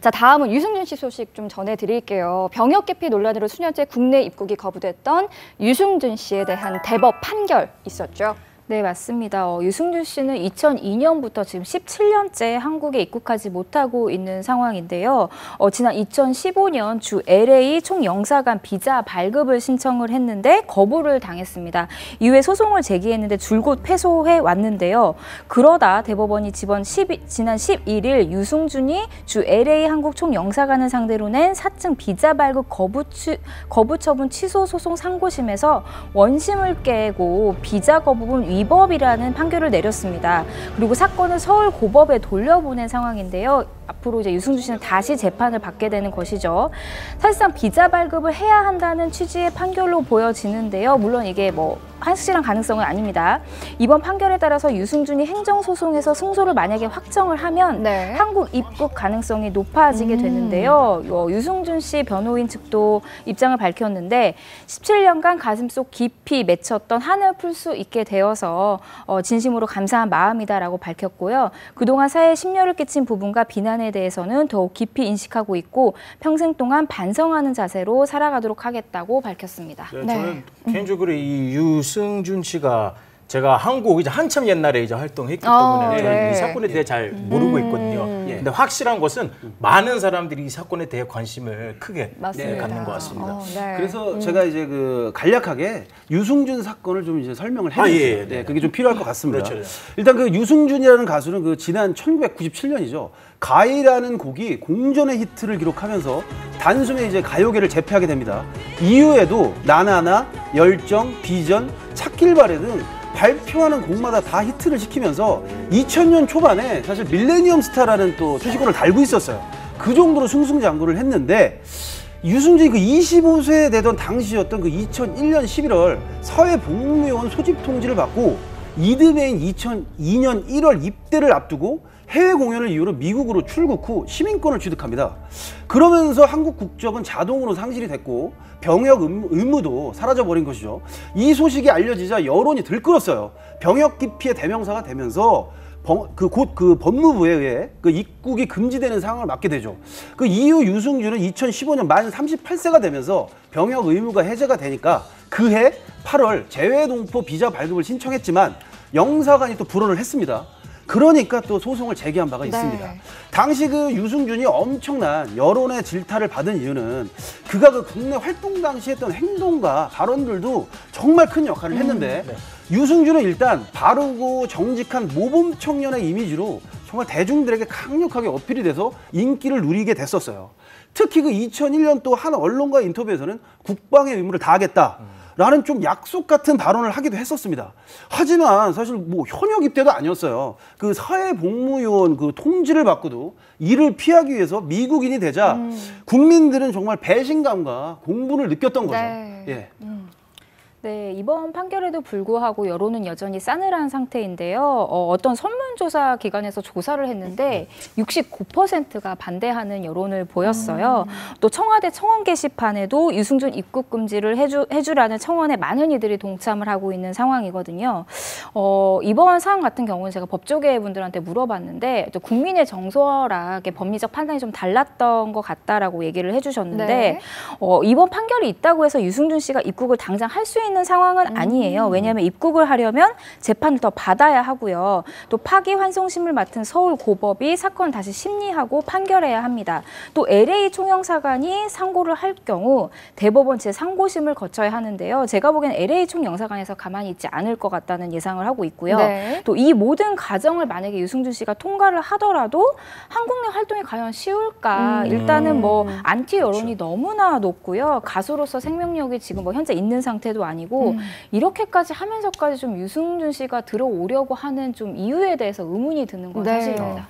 자, 다음은 유승준 씨 소식 좀 전해드릴게요. 병역 기피 논란으로 수년째 국내 입국이 거부됐던 유승준 씨에 대한 대법 판결 있었죠? 네, 맞습니다. 유승준 씨는 2002년부터 지금 17년째 한국에 입국하지 못하고 있는 상황인데요. 지난 2015년 주 LA 총영사관 비자 발급을 신청을 했는데 거부를 당했습니다. 이후에 소송을 제기했는데 줄곧 패소해 왔는데요. 그러다 대법원이 지난 11일 유승준이 주 LA 한국 총영사관을 상대로 낸 사증 비자 발급 거부 처분 취소 소송 상고심에서 원심을 깨고 비자 거부분 위법이라는 판결을 내렸습니다. 그리고 사건은 서울 고법에 돌려보낸 상황인데요. 앞으로 이제 유승준 씨는 다시 재판을 받게 되는 것이죠. 사실상 비자 발급을 해야 한다는 취지의 판결로 보여지는데요. 물론 이게 뭐 확실한 가능성은 아닙니다. 이번 판결에 따라서 유승준이 행정소송에서 승소를 만약에 확정을 하면 네. 한국 입국 가능성이 높아지게 되는데요. 유승준 씨 변호인 측도 입장을 밝혔는데 17년간 가슴속 깊이 맺혔던 한을 풀 수 있게 되어서 진심으로 감사한 마음이다라고 밝혔고요. 그동안 사회에 심려를 끼친 부분과 비난에 대해서는 더욱 깊이 인식하고 있고 평생 동안 반성하는 자세로 살아가도록 하겠다고 밝혔습니다. 네, 저는 개인적으로 이 유승준 씨가 제가 한국 이제 한참 옛날에 이제 활동했기 때문에 저는 이 사건에 대해 잘 모르고 있거든요. 근데 확실한 것은 많은 사람들이 이 사건에 대해 관심을 크게 갖는 것 같습니다. 그래서 제가 이제 간략하게 유승준 사건을 좀 이제 설명을 해드릴게요. 네, 그게 좀 필요할 것 같습니다. 그렇죠. 일단 그 유승준이라는 가수는 지난 1997년이죠. 가이라는 곡이 공전의 히트를 기록하면서 단숨에 이제 가요계를 제패하게 됩니다. 이후에도 나나나, 열정, 비전, 찾길 바래 등 발표하는 곡마다 다 히트를 시키면서 2000년 초반에 사실 밀레니엄 스타라는 또 수식어를 달고 있었어요. 그 정도로 승승장구를 했는데 유승준이 25세 되던 당시였던 2001년 11월 사회복무요원 소집 통지를 받고 이듬해인 2002년 1월 입대를 앞두고 해외 공연을 이유로 미국으로 출국 후 시민권을 취득합니다. 그러면서 한국 국적은 자동으로 상실이 됐고 병역 의무도 사라져버린 것이죠. 이 소식이 알려지자 여론이 들끓었어요. 병역 기피의 대명사가 되면서 곧 법무부에 의해 입국이 금지되는 상황을 맞게 되죠. 그 이후 유승준은 2015년 만 38세가 되면서 병역 의무가 해제가 되니까 그해 8월 재외동포 비자 발급을 신청했지만 영사관이 또 불허를 했습니다. 그러니까 또 소송을 제기한 바가 있습니다. 당시 유승준이 엄청난 여론의 질타를 받은 이유는 그가 국내 활동 당시 했던 행동과 발언들도 정말 큰 역할을 했는데 유승준은 일단 바르고 정직한 모범 청년의 이미지로 정말 대중들에게 강력하게 어필이 돼서 인기를 누리게 됐었어요. 특히 2001년 또 한 언론과 인터뷰에서는 국방의 의무를 다하겠다. 라는 좀 약속 같은 발언을 하기도 했었습니다. 하지만 사실 현역 입대도 아니었어요. 사회복무요원 통지를 받고도 이를 피하기 위해서 미국인이 되자 국민들은 정말 배신감과 공분을 느꼈던 거죠. 네, 이번 판결에도 불구하고 여론은 여전히 싸늘한 상태인데요. 어떤 설문조사 기관에서 조사를 했는데 69%가 반대하는 여론을 보였어요. 또 청와대 청원 게시판에도 유승준 입국 금지를 해주라는 청원에 많은 이들이 동참을 하고 있는 상황이거든요. 이번 사안 같은 경우는 제가 법조계 분들한테 물어봤는데 또 국민의 정서락의 법리적 판단이 좀 달랐던 것 같다라고 얘기를 해주셨는데 이번 판결이 있다고 해서 유승준 씨가 입국을 당장 할 수 있는 상황은 아니에요. 왜냐하면 입국을 하려면 재판을 더 받아야 하고요. 또 파기환송심을 맡은 서울 고법이 사건을 다시 심리하고 판결해야 합니다. 또 LA 총영사관이 상고를 할 경우 대법원 제3고심을 거쳐야 하는데요. 제가 보기엔 LA 총영사관에서 가만히 있지 않을 것 같다는 예상을 하고 있고요. 또 이 모든 과정을 만약에 유승준 씨가 통과를 하더라도 한국 내 활동이 과연 쉬울까? 일단은 안티 여론이 너무나 높고요. 가수로서 생명력이 지금 현재 있는 상태도 아니고 이렇게까지 하면서까지 좀 유승준 씨가 들어오려고 하는 좀 이유에 대해서 의문이 드는 건 사실입니다.